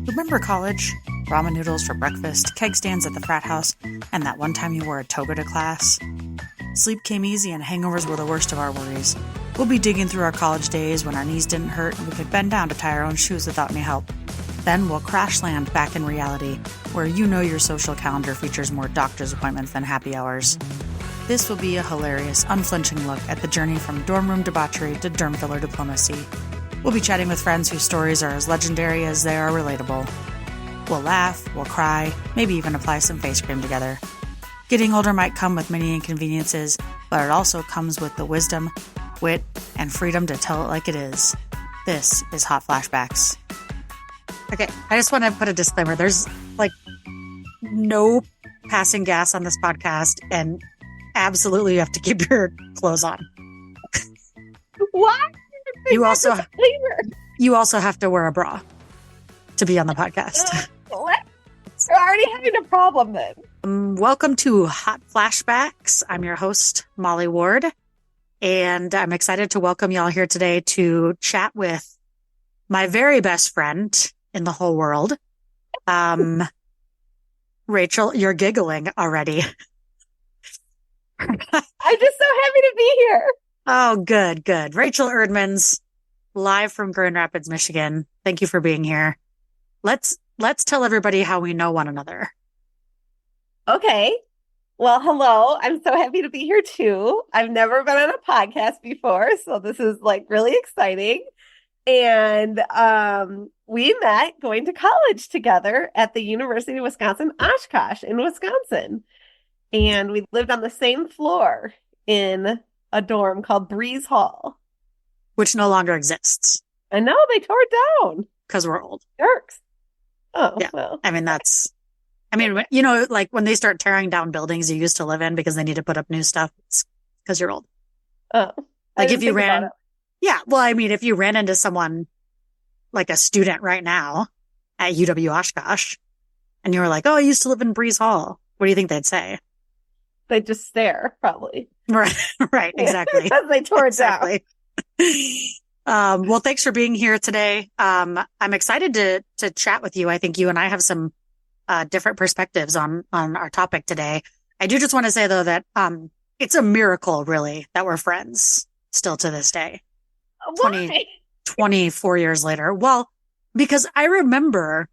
Remember college? Ramen noodles for breakfast, keg stands at the frat house, and that one time you wore a toga to class? Sleep came easy and hangovers were the worst of our worries. We'll be digging through our college days when our knees didn't hurt and we could bend down to tie our own shoes without any help. Then we'll crash land back in reality, where you know your social calendar features more doctor's appointments than happy hours. This will be a hilarious, unflinching look at the journey from dorm room debauchery to derm filler diplomacy. We'll be chatting with friends whose stories are as legendary as they are relatable. We'll laugh, we'll cry, maybe even apply some face cream together. Getting older might come with many inconveniences, but it also comes with the wisdom, wit, and freedom to tell it like it is. This is Hot Flashbacks. Okay, I just want to put a disclaimer. There's, no passing gas on this podcast, and absolutely you have to keep your clothes on. What? You also have to wear a bra to be on the podcast. What? We're already having a problem then. Welcome to Hot Flashbacks. I'm your host, Molly Ward, and I'm excited to welcome y'all here today to chat with my very best friend in the whole world. Rachel, you're giggling already. I'm just so happy to be here. Oh, good. Rachel Erdmans, live from Grand Rapids, Michigan. Thank you for being here. Let's tell everybody how we know one another. Okay. Well, hello. I'm so happy to be here too. I've never been on a podcast before, so this is really exciting. And we met going to college together at the University of Wisconsin, Oshkosh in Wisconsin. And we lived on the same floor in a dorm called Breeze Hall. Which no longer exists. I know, they tore it down. Because we're old. Jerks. Oh, yeah. Well. When they start tearing down buildings you used to live in because they need to put up new stuff, it's because you're old. Oh. If you ran... Yeah, well, if you ran into someone, like a student right now at UW Oshkosh, and you were like, oh, I used to live in Breeze Hall, what do you think they'd say? They'd just stare, probably. Right, exactly. Because they tore it down. Well, thanks for being here today. I'm excited to chat with you. I think you and I have some different perspectives on our topic today. I do just want to say, though, that it's a miracle, really, that we're friends still to this day. Why? 24 years later. Well, because I remember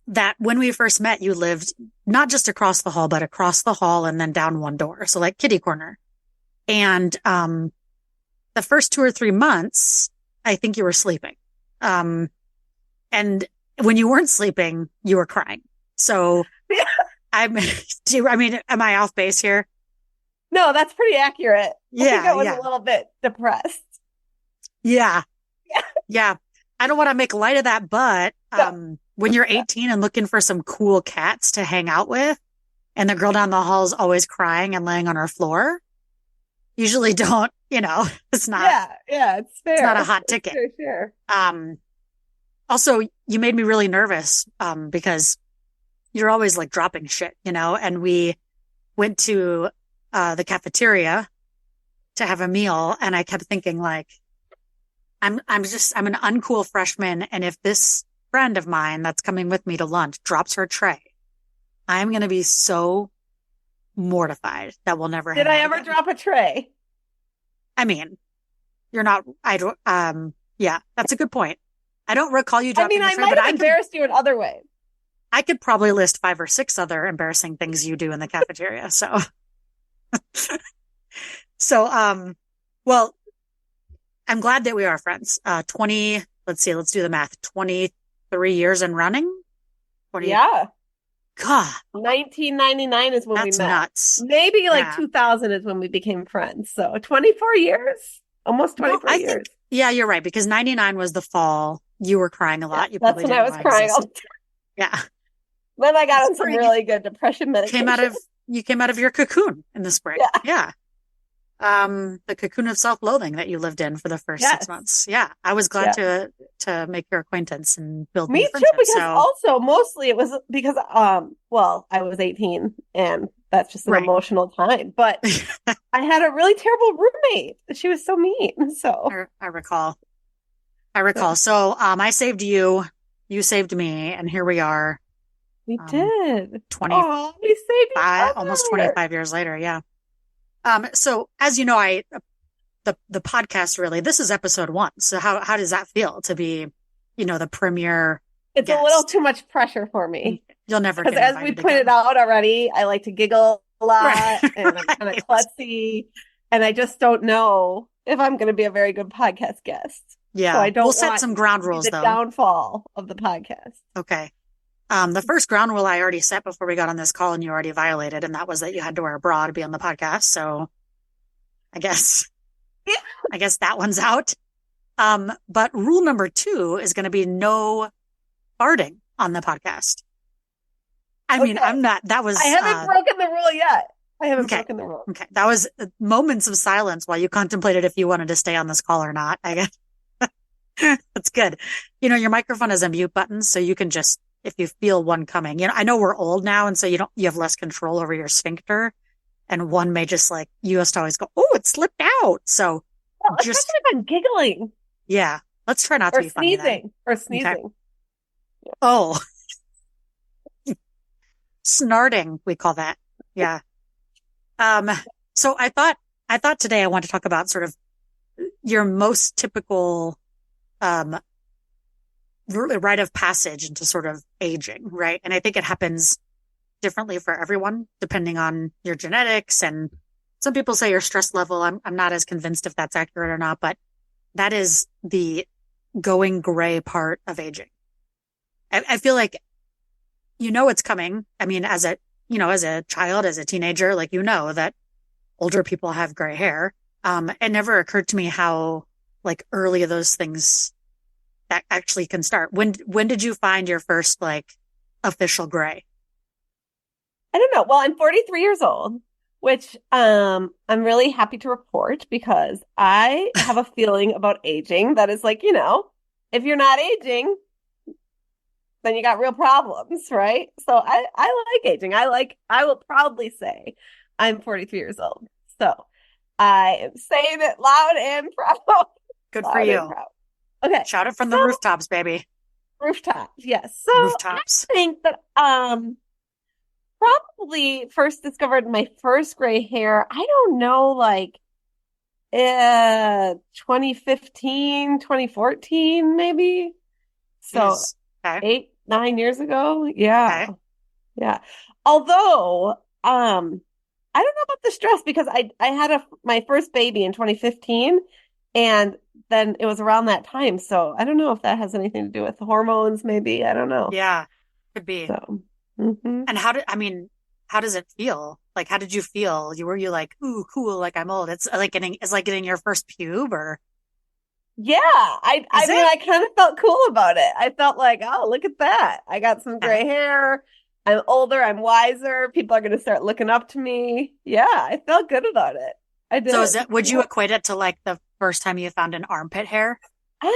that when we first met, you lived not just across the hall, but across the hall and then down one door. So kitty corner. And the first 2 or 3 months, I think you were sleeping. And when you weren't sleeping, you were crying. So am I off base here? No, that's pretty accurate. Yeah. I think I was a little bit depressed. Yeah. I don't want to make light of that, but when you're 18 and looking for some cool cats to hang out with, and the girl down the hall is always crying and laying on her floor, usually don't, it's not. Yeah, it's fair. It's not a hot ticket. Sure. Also, you made me really nervous because you're always dropping shit, and we went to the cafeteria to have a meal, and I kept thinking I'm an uncool freshman, and if this friend of mine that's coming with me to lunch drops her tray, I'm going to be so mortified that we'll never Did I ever drop a tray? You're not, yeah, that's a good point. I don't recall you dropping a tray, I might have embarrassed you in other ways. I could probably list 5 or 6 other embarrassing things you do in the cafeteria. Well, I'm glad that we are friends. Let's do the math. 23 years and running? Yeah. God. 1999 is when we met. That's nuts. Maybe 2000 is when we became friends. So 24 years, almost 24 years. Yeah, you're right. Because 99 was the fall. You were crying a lot. Yeah, that's when I was crying all the time. Yeah. Then I got on some really good depression medication. You came out of your cocoon in the spring. Yeah. The cocoon of self-loathing that you lived in for the first 6 months. Yeah. I was glad to make your acquaintance and build me too, because also mostly it was because, I was 18 and that's just an Right. emotional time. But I had a really terrible roommate. She was so mean. So I recall. yeah, So, I saved you, you saved me, and here we are, we um, did. Oh, 25, we saved each almost other. 25 years later. Yeah. So as you know, the podcast really, this is episode one. So how does that feel to be, the premier It's a little guest? too much pressure for me You'll never because, get as we invited pointed again. out already, I like to giggle a Right. lot and I'm kind of Right. klutzy, and I just don't know if I'm going to be a very good podcast guest. So Yeah. I We'll don't set want some ground to be rules the though. downfall of the podcast. Okay. The first ground rule I already set before we got on this call and you already violated, and that was that you had to wear a bra to be on the podcast. So I guess, Yeah. I guess that one's out. But rule number two is going to be no farting on the podcast. I mean, Okay. that I was, haven't broken the rule yet. I haven't okay. broken the rule. Okay. That was moments of silence while you contemplated if you wanted to stay on this call or not. I guess that's good. Your microphone has a mute button, so you can just, if you feel one coming, I know we're old now, and so you have less control over your sphincter, and one may just like, you have to always go, oh, it slipped out. So Well, especially just, if I'm giggling yeah, let's try not to or be funny then. sneezing or Okay. sneezing. Oh, snarting, we call that. Yeah. Um, so I thought today I want to talk about sort of your most typical, um, rite of passage into sort of aging, right? And I think it happens differently for everyone, depending on your genetics. And some people say your stress level. I'm not as convinced if that's accurate or not, but that is the going gray part of aging. I feel like it's coming. I mean, as a child, as a teenager, like that older people have gray hair. It never occurred to me how like early those things that actually can start. When did you find your first like official gray? I don't know. Well, I'm 43 years old, which I'm really happy to report because I have a feeling about aging that is like, if you're not aging, then you got real problems, right? So I like aging. I will proudly say I'm 43 years old. So I am saying it loud and proud. Good for Loud and you. proud. Okay. Shout it from the So rooftops, baby. rooftop, yes. So I Rooftops. think that probably first discovered my first gray hair. I don't know, like 2015, 2014, maybe. So Jeez. Okay. 8, 9 years ago. Yeah. Okay. Yeah. Although, I don't know about the stress because I had my first baby in 2015 and then it was around that time. So I don't know if that has anything to do with the hormones, maybe. I don't know. Yeah. Could be. So, And how does it feel? Like, how did you feel? Were you like, ooh, cool, like I'm old? It's like getting your first pube or yeah, I is mean, it? I kind of felt cool about it. I felt like, oh, look at that. I got some Okay. gray hair. I'm older, I'm wiser. People are going to start looking up to me. Yeah, I felt good about it. I So did. would you Yeah. equate it to like the first time you found an armpit hair? Um,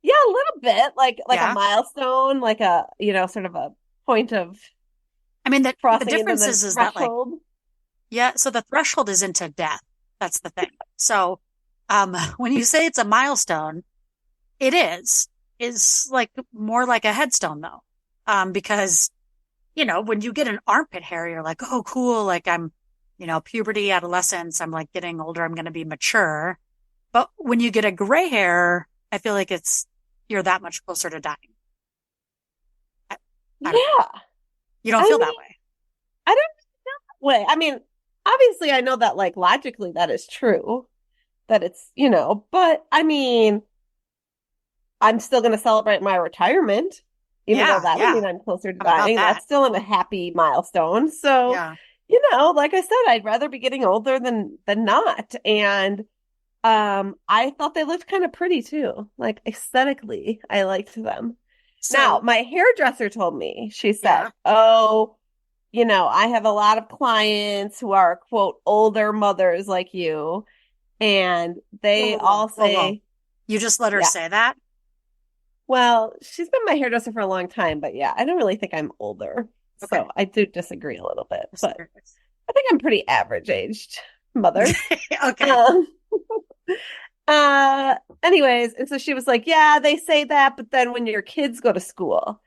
yeah, a little bit like a Yeah. milestone, like a, sort of a point of I mean, the crossing into difference the is that like, threshold. yeah, so the threshold is into death. That's the thing. So, when you say it's a milestone, it is like more like a headstone though. Because, when you get an armpit hair, you're like, oh, cool. Like I'm, puberty, adolescence. I'm like getting older. I'm going to be mature. But when you get a gray hair, I feel like you're that much closer to dying. I don't know. Yeah. You don't I feel that mean, way. I don't way. I mean, obviously I know that like logically that is true, that it's, but I mean, I'm still going to celebrate my retirement, even though Yeah. that would Yeah. mean I'm closer to I'm about dying. that. That's still a happy milestone. So, Yeah. like I said, I'd rather be getting older than not. And I thought they looked kind of pretty too. Like aesthetically, I liked them. Now, So, my hairdresser told me, she said, yeah. "Oh, I have a lot of clients who are quote older mothers like you, and Whoa, they whoa, whoa, all whoa, whoa. say, You just let her yeah, say that? well, she's been my hairdresser for a long time, but yeah, I don't really think I'm older. So I do disagree a little bit, but I think I'm pretty average aged mother. Okay. Um, anyways, and so she was like, yeah, they say that, but then when your kids go to school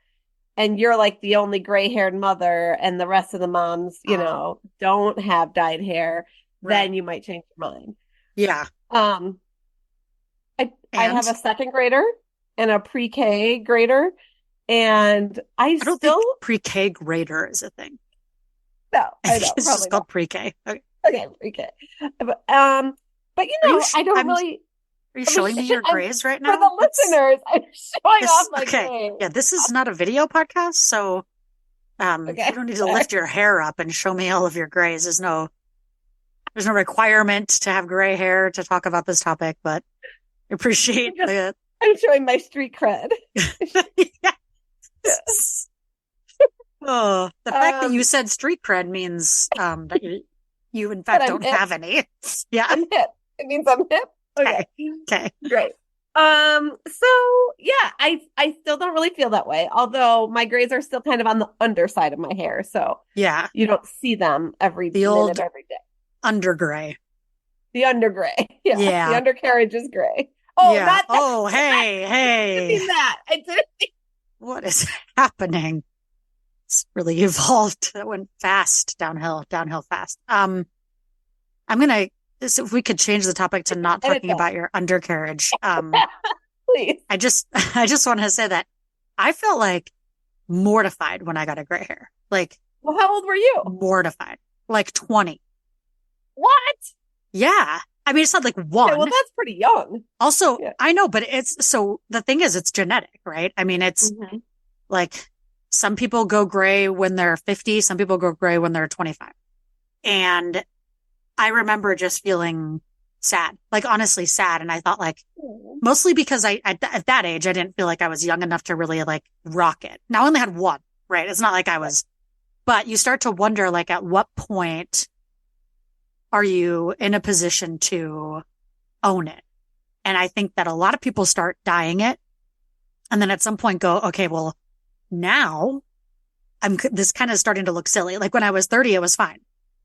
and you're like the only gray-haired mother and the rest of the moms, don't have dyed hair, Right. then you might change your mind. Yeah. Um, I have And a second grader and a pre-K grader, and I I don't think still pre-K grader is a thing. no, I I think know, it's just probably called not. pre-K. Okay. Okay, pre-K. But Are you I don't really are you I mean, showing me your I'm grays right for now? the listeners, I'm showing off This my okay. gray. Yeah, this is not a video podcast, so you Okay, don't need to sorry. lift your hair up and show me all of your grays. There's no requirement to have gray hair to talk about this topic, but I appreciate the I'm showing my street cred. yes. Oh, the fact that you Um, said street cred means that you in but fact I'm don't hip. have any. Yeah. I'm hip. It means I'm hip. Okay, Okay. Okay. great. So yeah, I still don't really feel that way, although my grays are still kind of on the underside of my hair, so Yeah. you don't see them every The minute, old every day. under gray. The under gray. Yeah, the Yeah. undercarriage is gray. Oh, Yeah. not that. Oh, hey, I didn't hey. mean that. I didn't. What is happening? It's really evolved. That went fast downhill fast. I'm gonna this if we could change the topic to not Edit talking that, about your undercarriage. please. I just I just want to say that I felt like mortified when I got a gray hair. Like Well, how old were you? mortified. Like 20. What? Yeah. I mean, it's not like Okay, well, one. that's pretty young. Also, Yeah. I know, but it's so the thing is, it's genetic, right? I mean, it's Mhm. like some people go gray when they're 50, some people go gray when they're 25. And I remember just feeling sad, like honestly sad. And I thought like, mostly because at that age, I didn't feel like I was young enough to really like rock it. Now I only had one, right? It's not like I was, but you start to wonder like at what point are you in a position to own it? And I think that a lot of people start dyeing it and then at some point go, okay, well, now this kind of starting to look silly. Like when I was 30, it was fine.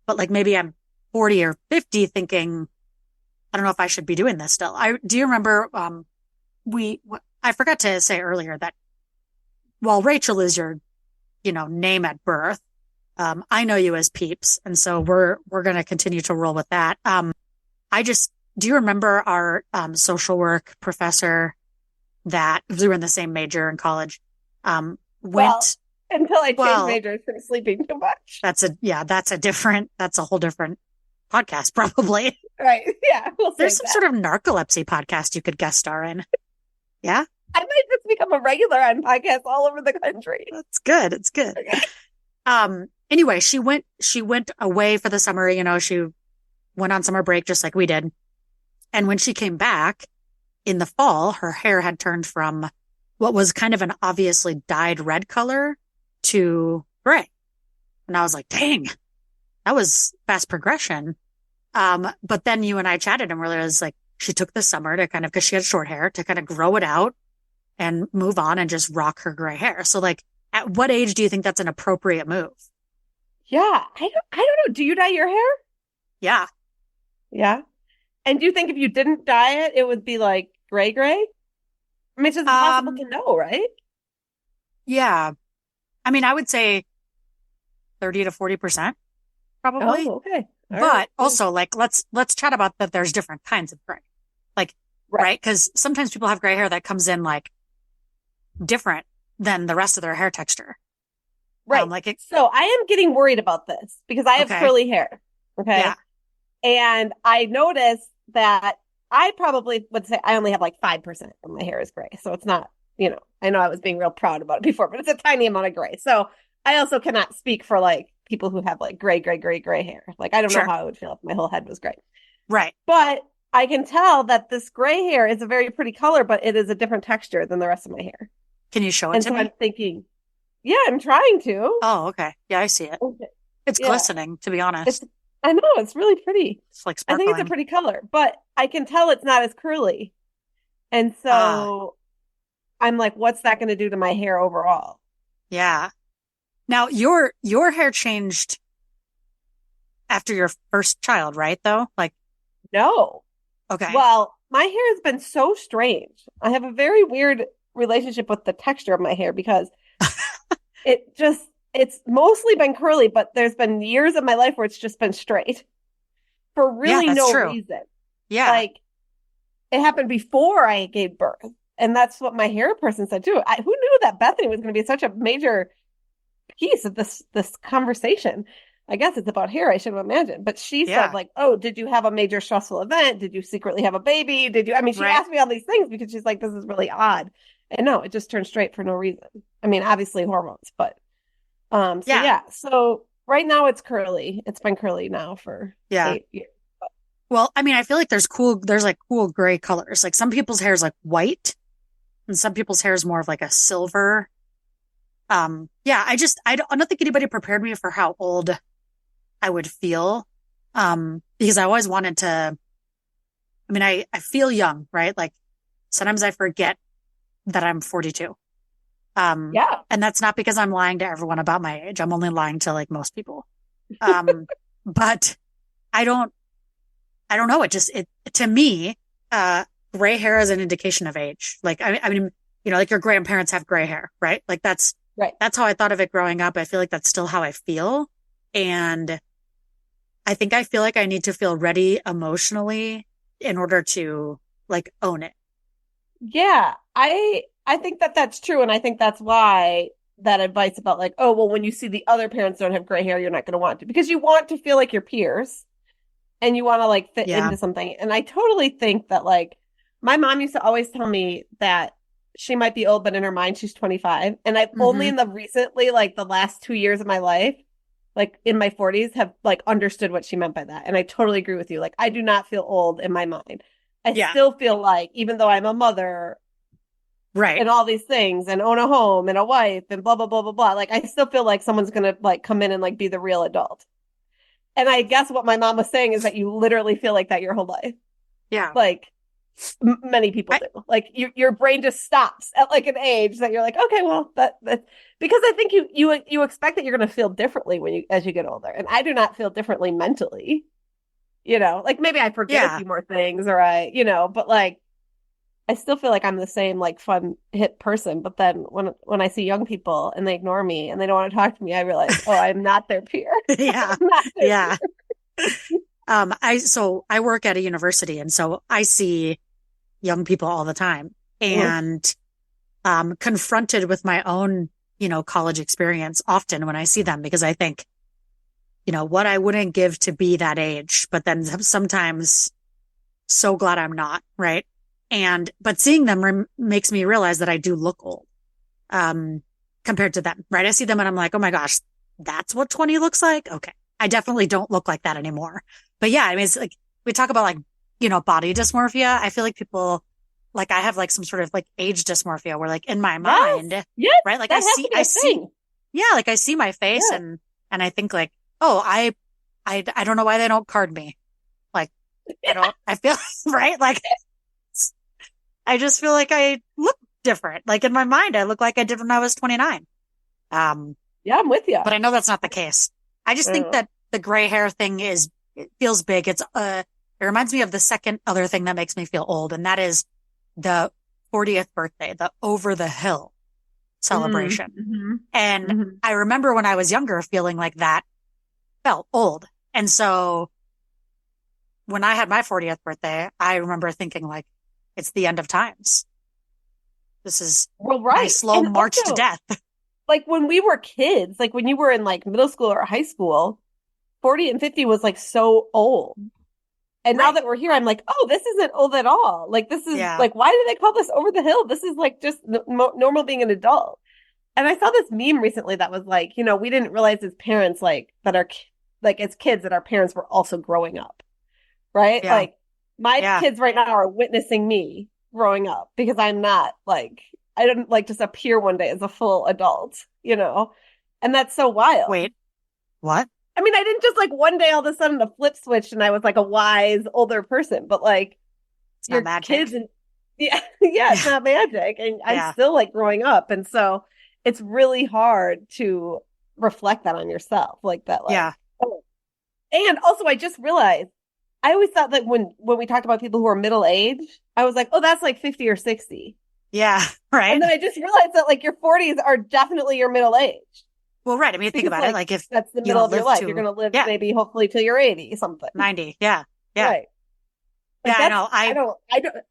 But like maybe I'm 40 or 50 thinking, I don't know if I should be doing this still. Do you remember, I forgot to say earlier that while Rachel is your, name at birth, I know you as Peeps. And so we're going to continue to roll with that. Do you remember our, social work professor that we were in the same major in college, Well, went, until I changed well, majors from sleeping too much. that's a whole different podcast, probably. Right. Yeah. We'll There's save some that. sort of narcolepsy podcast you could guest star in. Yeah. I might just become a regular on podcasts all over the country. That's good. It's good. Anyway, she went away for the summer, she went on summer break just like we did. And when she came back in the fall, her hair had turned from what was kind of an obviously dyed red color to gray. And I was like, dang, that was fast progression. But then you and I chatted and realized like she took the summer to kind of, cause she had short hair to kind of grow it out and move on and just rock her gray hair. So like, at what age do you think that's an appropriate move? Yeah. I don't know. Do you dye your hair? Yeah. Yeah. And do you think if you didn't dye it, it would be like gray? I mean, it's just impossible to know, right? Yeah. I mean, I would say 30 to 40% probably. Oh, okay. All But right. also like, let's chat about that. There's different kinds of gray, like, right? Cause sometimes people have gray hair that comes in like different than the rest of their hair texture. Right. So I am getting worried about this because I have curly hair. Okay. Yeah. And I noticed that I probably would say I only have like 5% of my hair is gray. So it's not, I know I was being real proud about it before, but it's a tiny amount of gray. So I also cannot speak for like people who have like gray hair. Like I don't know how I would feel if my whole head was gray. Right. But I can tell that this gray hair is a very pretty color, but it is a different texture than the rest of my hair. Can you show it to me? I'm thinking, yeah, I'm trying to. Oh, okay. Yeah, I see it. Okay. It's glistening, to be honest. I know, it's really pretty. It's like sparkling. I think it's a pretty color, but I can tell it's not as curly. And so I'm like, what's that going to do to my hair overall? Yeah. Now your hair changed after your first child, right? Though, like, No. okay, Well, my hair has been so strange. I have a very weird relationship with the texture of my hair because it just, it's mostly been curly, but there's been years of my life where it's just been straight for yeah, really that's no true. reason. Yeah, Like it happened before I gave birth. And that's what my hair person said too. Who knew that Bethany was going to be such a major piece of this conversation? I guess it's about hair, I should have imagined. But she said, yeah, like, oh, did you have a major stressful event? Did you secretly have a baby? Did you? I mean, she right. asked me all these things because she's like, this is really odd. And no, it just turned straight for no reason. I mean, obviously hormones, but so Yeah, yeah. So right now it's curly. It's been curly now for yeah. 8 years. Well, I mean, I feel like there's like cool gray colors. Like some people's hair is like white, and some people's hair is more of like a silver. Yeah, I don't think anybody prepared me for how old I would feel. Because I always wanted to, I mean, I feel young, right? Like sometimes I forget that I'm 42. Yeah. And that's not because I'm lying to everyone about my age. I'm only lying to like most people. Um, but I don't, I don't know. To me, uh, gray hair is an indication of age. Like, I mean, like your grandparents have gray hair, right? Like Right. that's how I thought of it growing up. I feel like that's still how I feel. And I think I feel like I need to feel ready emotionally in order to like own it. Yeah, I think that that's true, and I think that's why that advice about like, oh, well, when you see the other parents don't have gray hair, you're not going to want to because you want to feel like your peers and you want to like fit Yeah. into something. And I totally think that like my mom used to always tell me that she might be old, but in her mind she's 25. And I've only Hmm. in the recently like the last 2 years of my life, like in my 40s, have like understood what she meant by that. And I totally agree with you. Like I do not feel old in my mind. I Yeah. still feel like even though I'm a mother Right. and all these things and own a home and a wife and blah blah blah blah blah. Like I still feel like someone's gonna like come in and like be the real adult. And I guess what my mom was saying is that you literally feel like that your whole life. Yeah. Like many people I, do. Like your brain just stops at like an age that you're like, okay, well that because I think you expect that you're gonna feel differently when you as you get older. And I do not feel differently mentally. Like maybe I forget a yeah. few more things or but like I still feel like I'm the same like fun hip person, but then when I see young people and they ignore me and they don't want to talk to me, I realize, oh, I'm not their peer. Yeah. I'm not their Yeah. peer. So I work at a university and so I see young people all the time Mhm. and, confronted with my own, college experience often when I see them because I think, what I wouldn't give to be that age, but then sometimes so glad I'm not, right? But seeing them makes me realize that I do look old, um, compared to them, right? I see them and I'm like, oh my gosh, that's what 20 looks like. Okay. I definitely don't look like that anymore. But yeah, I mean, it's like we talk about like, body dysmorphia. I feel like people, like I have like some sort of like age dysmorphia where like in my Yes. mind, Yes. right? Like That has to be I a see, thing. yeah, like I see my face Yeah. and I think like, oh, I don't know why they don't card me. Like, I feel, right? Like, I just feel like I look different. Like in my mind, I look like I did when I was 29. Um, Yeah, I'm with you. but I know that's not the case. I just think that the gray hair thing it feels big. It reminds me of the second other thing that makes me feel old, and that is the 40th birthday, the over the hill celebration. Mm-hmm. And Hmm. I remember when I was younger feeling like that felt old. And so when I had my 40th birthday, I remember thinking like, it's the end of times. This is Well, my right. slow And march to also, death. like when we were kids, like when you were in like middle school or high school, 40 and 50 was like so old. And now Right. that we're here, I'm like, oh, this isn't old at all. Like, this is Yeah. like, why do they call this over the hill? This is like just normal being an adult. And I saw this meme recently that was like, we didn't realize as parents, like, that like, as kids, that our parents were also growing up, right? Yeah. Like, my Yeah. kids right now are witnessing me growing up because I'm not like, I didn't like just appear one day as a full adult. And that's so wild. Wait, what? I mean, I didn't just like one day all of a sudden a flip switch and I was like a wise older person, but like It's not your kids magic. and yeah, yeah, it's Yeah. not magic. And I'm Yeah. still like growing up. And so it's really hard to reflect that on yourself like that, like, Yeah. oh. And also I just realized I always thought that when we talked about people who are middle aged, I was like, oh, that's like 50 or 60. Yeah. Right. And then I just realized that like your 40s are definitely your middle age Well, right. I mean, think because about it. like Like if that's the you middle don't of your live life. You're to, going to live yeah, maybe hopefully till you're 80 something. 90. Yeah. Yeah. Right. Yeah. Like I that's know.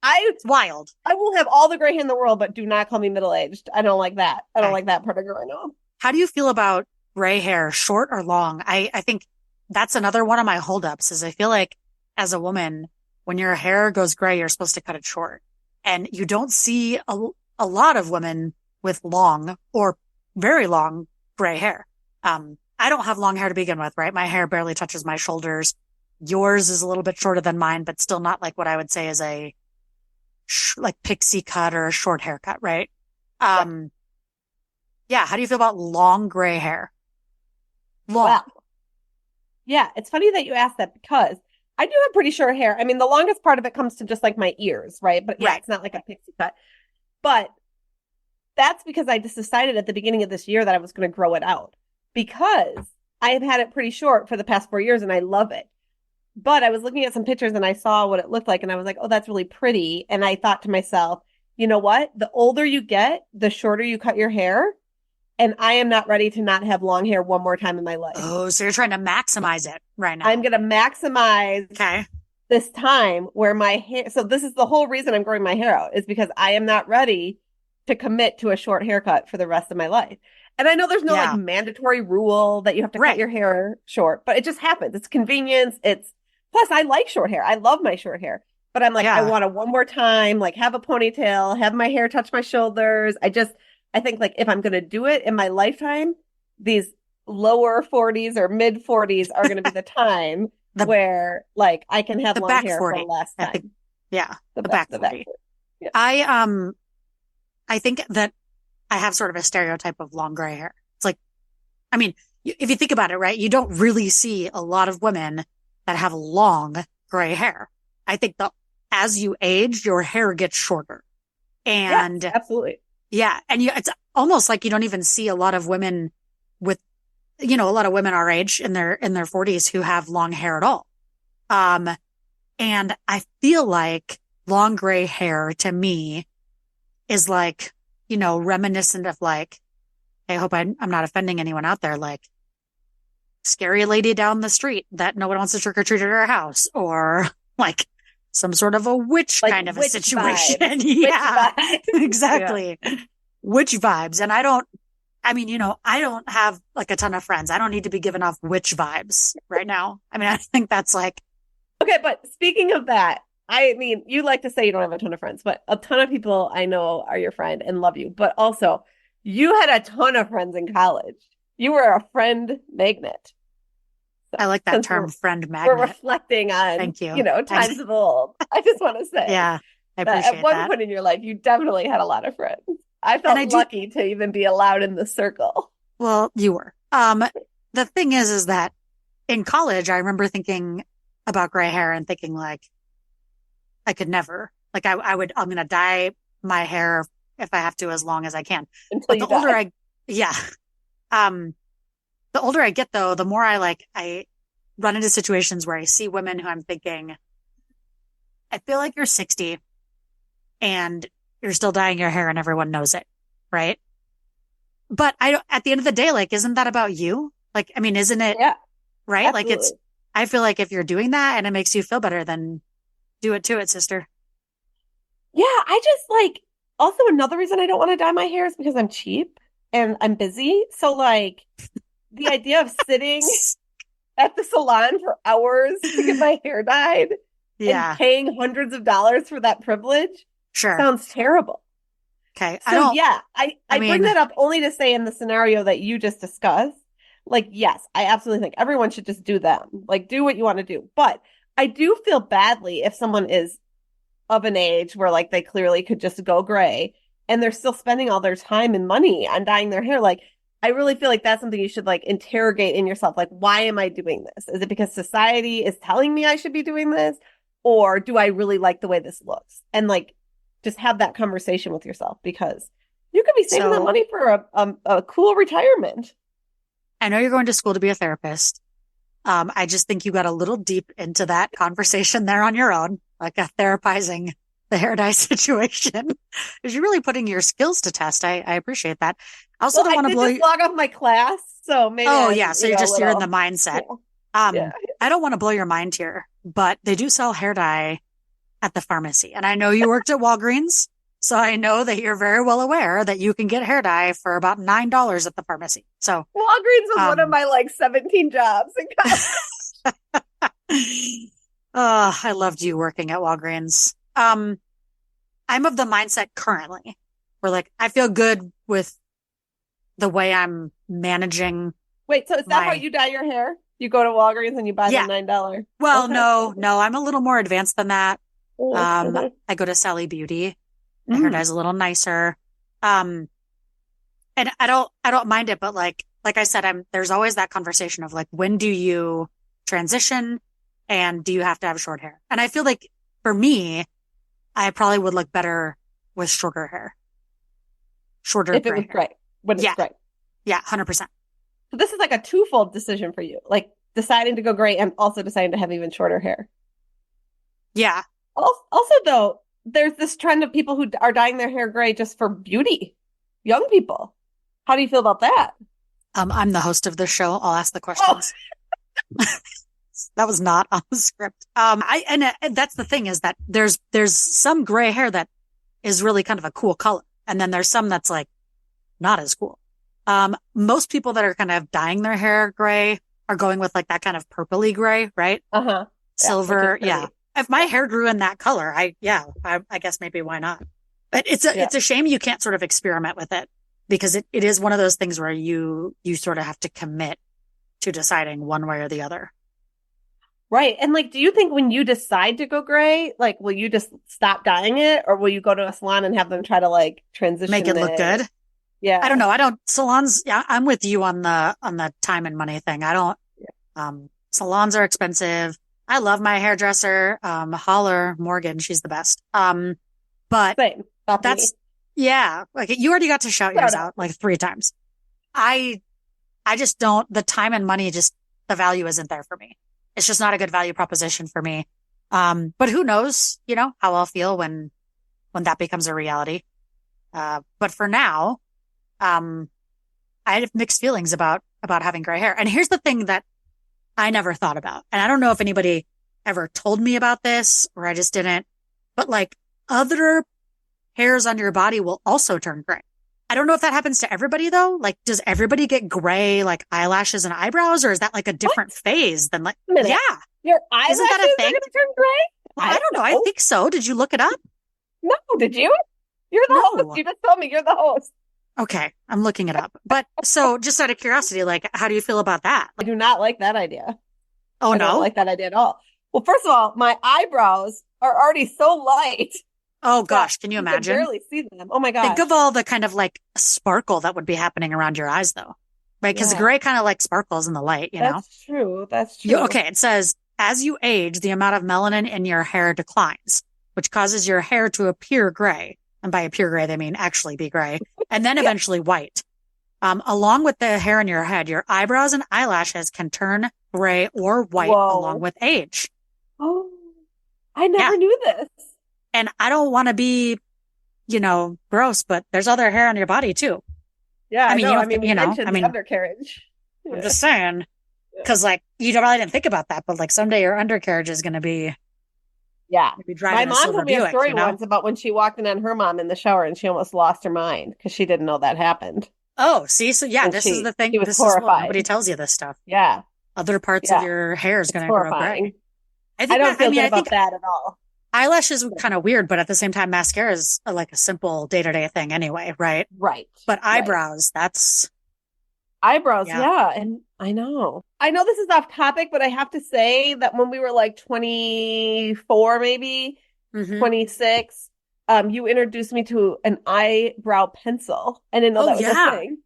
It's wild. I will have all the gray hair in the world, but do not call me middle aged. I don't like that. I don't Okay. like that part of growing up. How do you feel about gray hair, short or long? I think that's another one of my holdups is I feel like as a woman, when your hair goes gray, you're supposed to cut it short. And you don't see a lot of women with long or very long gray hair. I don't have long hair to begin with, right? My hair barely touches my shoulders. Yours is a little bit shorter than mine, but still not like what I would say is a like pixie cut or a short haircut, right? Yeah. Um, yeah. How do you feel about long gray hair? Long. Well, yeah, it's funny that you asked that because I do have pretty short hair. I mean, the longest part of it comes to just like my ears, right? But yeah, Right. it's not like a pixie cut. But that's because I just decided at the beginning of this year that I was going to grow it out because I have had it pretty short for the past 4 years and I love it. But I was looking at some pictures and I saw what it looked like and I was like, oh, that's really pretty. And I thought to myself, you know what? The older you get, the shorter you cut your hair. And I am not ready to not have long hair one more time in my life. Oh, so you're trying to maximize it right I'm now. going to maximize Okay. this time where my hair, so this is the whole reason I'm growing my hair out is because I am not ready to commit to a short haircut for the rest of my life. And I know there's no like Yeah. mandatory rule that you have to cut Right. your hair short, but it just happens. It's convenience. It's plus I like short hair. I love my short hair, but I'm like, I Yeah. want to one more time, like have a ponytail, have my hair touch my shoulders. I think like if I'm going to do it in my lifetime, these lower 40s or mid 40s are going to be the time The where like I can have the long back hair for a 40. last I think time. yeah, The the back, back the back. 40. Yeah. I think that I have sort of a stereotype of long gray hair. It's like I mean, if you think about it, right, you don't really see a lot of women that have long gray hair. I think that as you age, your hair gets shorter. Yes, And absolutely. yeah, and it's almost like you don't even see a lot of women with, a lot of women our age in their 40s who have long hair at all. Um, and I feel like long gray hair to me is like, reminiscent of like, I hope I'm not offending anyone out there, like scary lady down the street that no one wants to trick or treat at her house, or like some sort of a witch Like kind of a witch situation. vibes. Witch Yeah, vibes. Yeah. exactly. Witch vibes. And I mean, I don't have like a ton of friends. I don't need to be giving off witch vibes right now. I mean, I think that's like, Okay, but speaking of that, I mean, you like to say you don't have a ton of friends, but a ton of people I know are your friend and love you. But also, you had a ton of friends in college. You were a friend magnet. I So like that since term friend we're magnet. reflecting on, Thank you. times of old, I just want to say Yeah, I that at appreciate one that. point in your life, you definitely had a lot of friends. I And felt I do, lucky to even be allowed in the circle. well, you were. The thing is that in college, I remember thinking about gray hair and thinking like, I could never, like, I'm going to dye my hair if I have to as long as I can. Until But you die. yeah, um, the older I get though, the more I run into situations where I see women who I'm thinking, I feel like you're 60 and you're still dyeing your hair and everyone knows it, right? But at the end of the day, like, isn't that about you? Like, I mean, isn't it Yeah, right? Like absolutely. I feel like if you're doing that and it makes you feel better, then do it to it, sister. Yeah, I just like also another reason I don't want to dye my hair is because I'm cheap and I'm busy. So like the idea of sitting at the salon for hours to get my hair dyed and Yeah, paying hundreds of dollars for that privilege sure. sounds terrible. Okay. So yeah, I I bring mean, that up only to say in the scenario that you just discussed, like yes, I absolutely think everyone should just do them. Like do what you want to do. But I do feel badly if someone is of an age where like they clearly could just go gray and they're still spending all their time and money on dyeing their hair. Like, I really feel like that's something you should like interrogate in yourself. Like, why am I doing this? Is it because society is telling me I should be doing this? Or do I really like the way this looks? And like, just have that conversation with yourself because you could be saving that so money for a cool retirement. I know you're going to school to be a therapist. I just think you got a little deep into that conversation there on your own, like a therapizing the hair dye situation. Because you're really putting your skills to test. I appreciate that. I also Well, don't I want to did blow just you. log off my class, so maybe Oh I'm, yeah. So a you're in the little, mindset. yeah, yeah. I don't want to blow your mind here, but they do sell hair dye at the pharmacy. And I know you worked at Walgreens. So I know that you're very well aware that you can get hair dye for about $9 at the pharmacy. So, Walgreens was one of um, my like 17 jobs in college. oh, I loved you working at Walgreens. I'm of the mindset currently where like I feel good with the way I'm managing Wait, so is that how my, you dye your hair? You go to Walgreens and you buy the yeah. $9? Well, Okay. no, I'm a little more advanced than that. Mm-hmm. I go to Sally Beauty. My hair Mm. dye's a little nicer. Um, and I don't mind it, but like I said, there's always that conversation of like, when do you transition and do you have to have short hair? And I feel like for me, I probably would look better with shorter hair, shorter If it gray was hair. gray, when it's Yeah. gray. Yeah. 100%. So this is like a twofold decision for you, like deciding to go gray and also deciding to have even shorter hair. Yeah. Also, though, there's this trend of people who are dyeing their hair gray just for beauty, young people. How do you feel about that? I'm the host of this show. I'll ask the Oh, questions. That was not on the script. And that's the thing is that there's some gray hair that is really kind of a cool color. And then there's some that's like not as cool. Most people that are kind of dyeing their hair gray are going with like that kind of purpley gray, right? uh-huh. Yeah, which is Silver. Yeah. pretty. If my Yeah, hair grew in that color, I guess maybe why not? But yeah. it's a shame you can't sort of experiment with it because it is one of those things where you sort of have to commit to deciding one way or the other. Right. And like, do you think when you decide to go gray, like, will you just stop dyeing it or will you go to a salon and have them try to like Make transition it look it? good. I don't Yeah. know. I don't salons. Yeah, I'm with you on the time and money thing. I don't, salons are expensive. I love my hairdresser. Holler Morgan. She's the best. But Same. Not me. that's, yeah, like you already got to shout Shout yours out. out like 3 times. I, I just don't, the time and money, just the value isn't there for me. It's just not a good value proposition for me. But who knows, how I'll feel when that becomes a reality. But for now, um, I have mixed feelings about having gray hair. And here's the thing that I never thought about. And I don't know if anybody ever told me about this or I just didn't, but like other hairs on your body will also turn gray. I don't know if that happens to everybody though. Like, does everybody get gray, like eyelashes and eyebrows, or is that like a What? different phase than like, A minute. yeah, Your isn't that eyelashes a are thing? going to turn gray? Well, I I don't don't know. I know. think so. Did you look it up? No, did you? You're the host. No. You just told me you're the host. Okay. I'm looking it up. But so just out of curiosity, like, how do you feel about that? I do not like that idea. Oh I don't no. like that idea at all. Well, first of all, my eyebrows are already so light Oh that gosh. Can you you can imagine? barely see them. Oh my Think gosh. of all the kind of like sparkle that would be happening around your eyes though. Right? Because Yeah, gray kind of like sparkles in the light. that's true. That's true. Okay. It says, as you age, the amount of melanin in your hair declines, which causes your hair to appear gray. And by appear gray, they mean actually be gray and then Yeah. eventually white. Along with the hair in your head, your eyebrows and eyelashes can turn gray or white along Whoa. with age. Oh, I Yeah. never knew this. And I don't want to be, gross, but there's other hair on your body too. Yeah, I I mean, know. you I have mean, to, we mentioned the undercarriage. I'm Yeah. just saying, Yeah. because like you probably didn't think about that, but like someday your undercarriage is going to be Yeah. maybe My driving a mom silver told me a Buick, story once about when she walked in on her mom in the shower and she almost lost her mind because she didn't know that happened. Oh, see, so yeah, And this is the she thing. was This is what nobody horrified. tells you this stuff. Yeah. Other parts of Yeah. your hair is It's going to grow horrifying. gray. I I think don't feel good I think about that at all. eyelashes are kind of weird, but at the same time, mascara is like a simple day-to-day thing anyway, right? Right. But Right. eyebrows, that's, Eyebrows, yeah. yeah. And I know. I know this is off topic, but I have to say that when we were like 24, maybe Mm-hmm. 26, you introduced me to an eyebrow pencil. I didn't know Oh, that was a yeah. thing.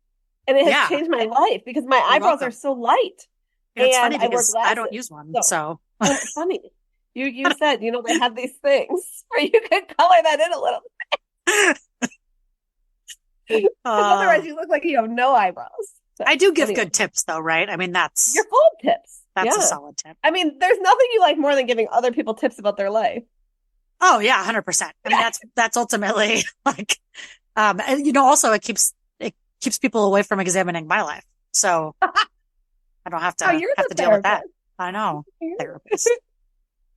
And it has Yeah. changed my life because my You're eyebrows welcome. are so light. It's And funny I wear because I don't glasses. use one, So so. it's funny. You said, they have these things where you could color that in a little. Because otherwise you look like you have no eyebrows. So, I do give anyway, good tips though, right? I mean, you're full of tips. that's a Yeah. solid tip. I mean, there's nothing you like more than giving other people tips about their life. Oh yeah, 100%. I mean, that's ultimately like, and you know, also it keeps people away from examining my life. So I don't have Oh, to you're the deal with that. therapist. I know, therapist.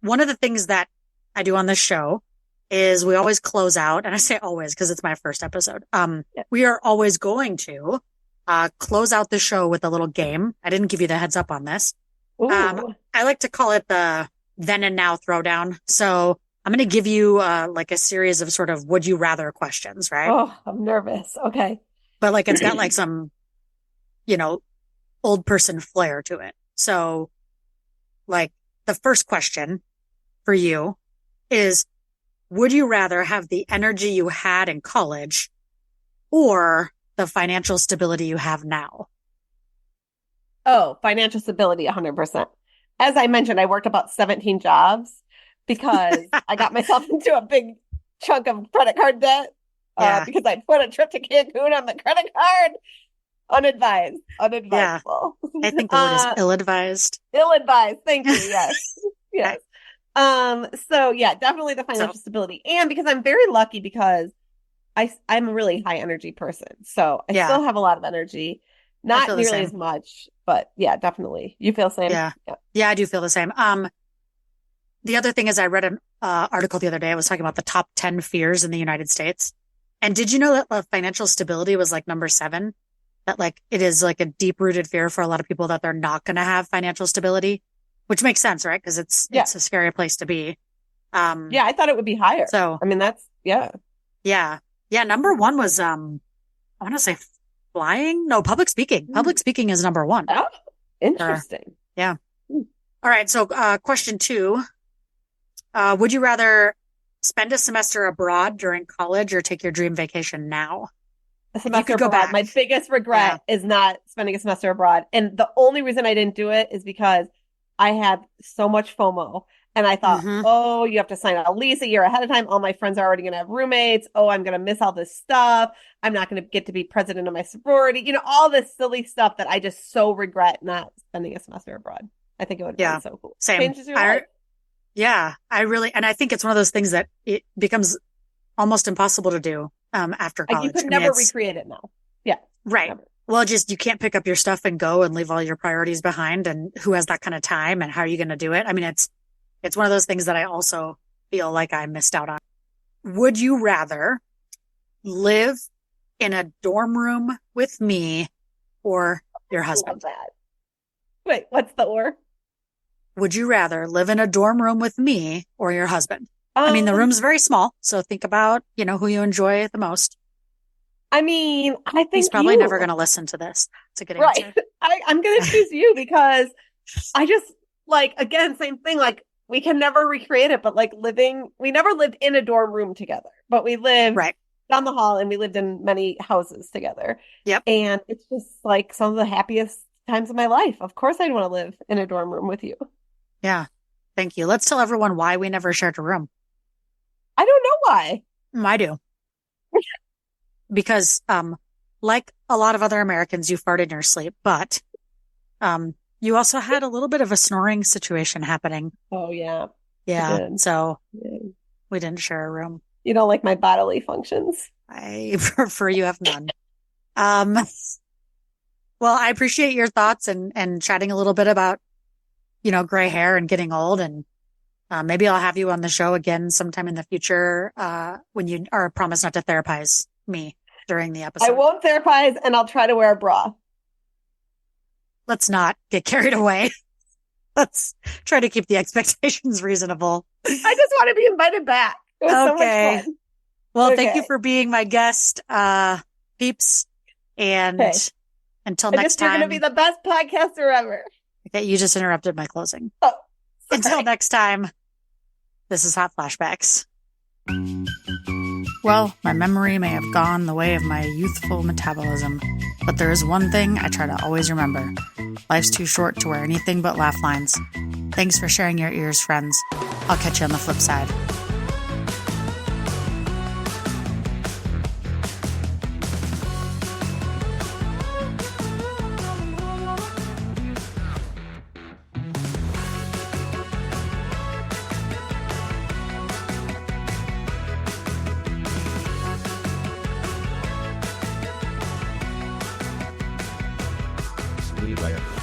One of the things that I do on this show is we always close out, and I say always because it's my first episode. Yeah. We are always going to close out the show with a little game. I didn't give you the heads up on this. Ooh. I like to call it the then and now throwdown. So I'm going to give you like a series of sort of would you rather questions, right? Oh, I'm nervous. Okay. But like it's got like some, you know, old person flair to it. So like the first question for you is, would you rather have the energy you had in college or the financial stability you have now? Oh, financial stability, 100%. As I mentioned, I worked about 17 jobs because I got myself into a big chunk of credit card debt Yeah. because I put a trip to Cancun on the credit card. Unadvised, Yeah. unadvisable. I think the word is ill-advised. Ill-advised. Thank you. Yes. Yes. Okay. So yeah, definitely the financial stability. And because I'm very lucky because I'm a really high energy person. So I Yeah. still have a lot of energy. I Not feel the nearly same. as much, but yeah, definitely. You feel the same? Yeah. Yeah, I do feel the same. The other thing is I read an article the other day. I was talking about the top 10 fears in the United States. And did you know that financial stability was like number 7? That like it is like a deep-rooted fear for a lot of people that they're not going to have financial stability, which makes sense, right? Because it's a scary place to be. Yeah, I thought it would be higher. So I mean, yeah. Number 1 was I want to say flying. No, public speaking. Public speaking is number 1. Oh, interesting. Yeah. All right. So question 2. Would you rather spend a semester abroad during college or take your dream vacation now? A semester go abroad. back. My biggest regret is not spending a semester abroad. And the only reason I didn't do it is because I had so much FOMO. And I thought, oh, you have to sign a lease a year ahead of time. All my friends are already going to have roommates. Oh, I'm going to miss all this stuff. I'm not going to get to be president of my sorority. You know, all this silly stuff that I just so regret not spending a semester abroad. I think it would have been so cool. Same. Changes your life. Yeah, and I think it's one of those things that it becomes almost impossible to do after college. You could never recreate it now. Yeah. Right. Never. Well, just you can't pick up your stuff and go and leave all your priorities behind. And who has that kind of time and how are you going to do it? I mean, it's one of those things that I also feel like I missed out on. Would you rather live in a dorm room with me or your husband? I love that. Wait, what's the or? Would you rather live in a dorm room with me or your husband? I mean, the room's very small, so think about, who you enjoy the most. I mean, I think he's probably never going to listen to this. It's a good answer. Right. I'm going to choose you because I just again, same thing. Like we can never recreate it, but we never lived in a dorm room together, but we lived down the hall and we lived in many houses together. Yep. And it's just like some of the happiest times of my life. Of course, I'd want to live in a dorm room with you. Yeah. Thank you. Let's tell everyone why we never shared a room. I don't know why. I do. Because, like a lot of other Americans, you fart in your sleep, but, you also had a little bit of a snoring situation happening. Oh, yeah. Yeah. So we didn't share a room. You don't like my bodily functions. I prefer you have none. Well, I appreciate your thoughts and chatting a little bit about, gray hair and getting old. And maybe I'll have you on the show again sometime in the future when you are promised not to therapize me during the episode. I won't therapize and I'll try to wear a bra. Let's not get carried away. Let's try to keep the expectations reasonable. I just want to be invited back. It was so much fun. Well, thank you for being my guest, peeps. And until next time. You're going to be the best podcaster ever. Okay, you just interrupted my closing. Oh, until next time, this is Hot Flashbacks. Well, my memory may have gone the way of my youthful metabolism, but there is one thing I try to always remember. Life's too short to wear anything but laugh lines. Thanks for sharing your ears, friends. I'll catch you on the flip side. Bye, everyone.